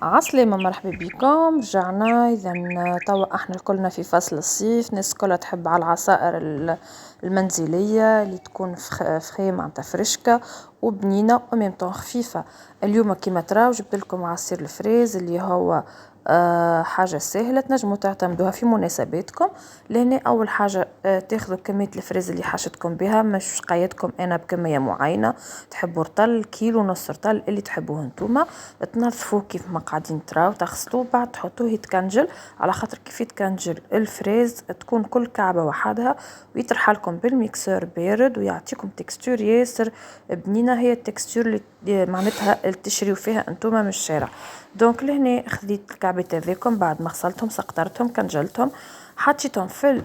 عسلامة، مرحبا بكم. رجعنا إذا توا احنا كلنا في فصل الصيف، الناس كلها تحب على العصائر المنزلية اللي تكون فخية معناتها فرشكة وبنينة وميمتون خفيفة. اليوم كيما تراو جبت لكم عصير الفريز اللي هو حاجة سهلة تنجموا تعتمدوها في مناسباتكم. لهنا أول حاجة تاخذوا كمية الفريز اللي حاشتكم بها، مش قيدكم أنا بكمية معينة، تحبوا رطل كيلو نص رطل اللي تحبوه انتوما، تنظفوه كيف ما قاعدين تراو، تغسلوه بعد تحطوه يتكنجل، على خاطر كيف يتكنجل الفريز تكون كل كعبة وحدها ويطرح لكم بالميكسور بارد ويعطيكم تكستور ياسر بنينة، هي التكستور اللي معناتها تشريو فيها انتوما من الشارع. دونك لهنا خذيت الكعبات هذيكم بعد ما غسلتهم سقطرتهم كنجلتهم، حطيتهم في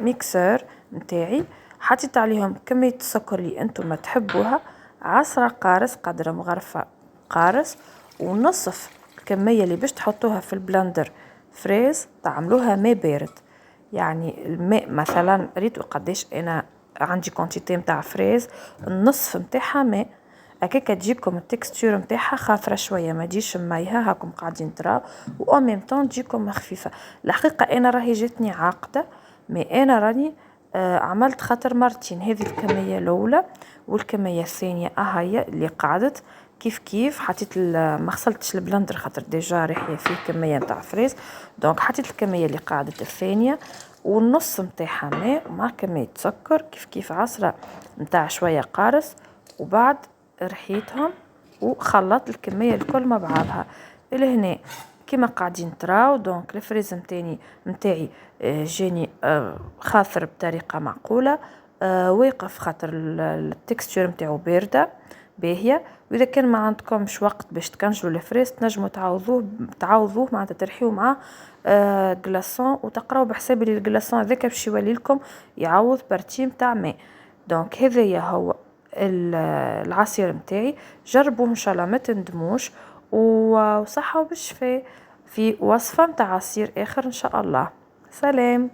الميكسور نتاعي، حطيت عليهم كمية السكر اللي انتم تحبوها، عصرة قارص قدر مغرفة قارص، ونصف الكمية اللي باش تحطوها في البلندر فريز تعملوها ماء بارد. يعني الماء مثلا ريتو قداش انا عندي كونتيتي متاع فريز، النصف متاعها ماء، هكاكا تجيكم التكستور متاعها خاطره شويه ما تجيش مايها هاكم قاعدين تراو، و ميم طون تجيكم خفيفه. الحقيقه انا راهي جاتني عاقده، مي انا راني عملت خاطر مرتين، هذه الكميه الاولى والكميه الثانيه هي اللي قعدت كيف كيف حطيت ما غسلتش البلندر خاطر ديجا ريحيه فيه كميه نتاع فريز، دونك حطيت الكميه اللي قعدت الثانيه والنص نتاعها ماء مع كميه سكر كيف كيف عصره نتاع شويه قارص، وبعد رحيتهم وخلطت الكميه الكل مع بعضها. لهنا كيما قاعدين تراو دونك الفريز متاعي جاني خاطر بطريقه معقوله، واقف خاطر التكستور متاعو بارده باهيه. واذا كان ما عندكمش وقت باش تكنجلوا الفريز تنجموا تعوضوه معناتها ترحيو مع جلاسون، وتقراو بحساب اللي الجلاسون هذاك باش يولي لكم يعوض بارتي متاع ماء. دونك هذايا هو العصير متاعي، جربوه ان شاء الله ما تندموش، وصحة وبالشفاء في وصفة متاع عصير اخر ان شاء الله. سلام.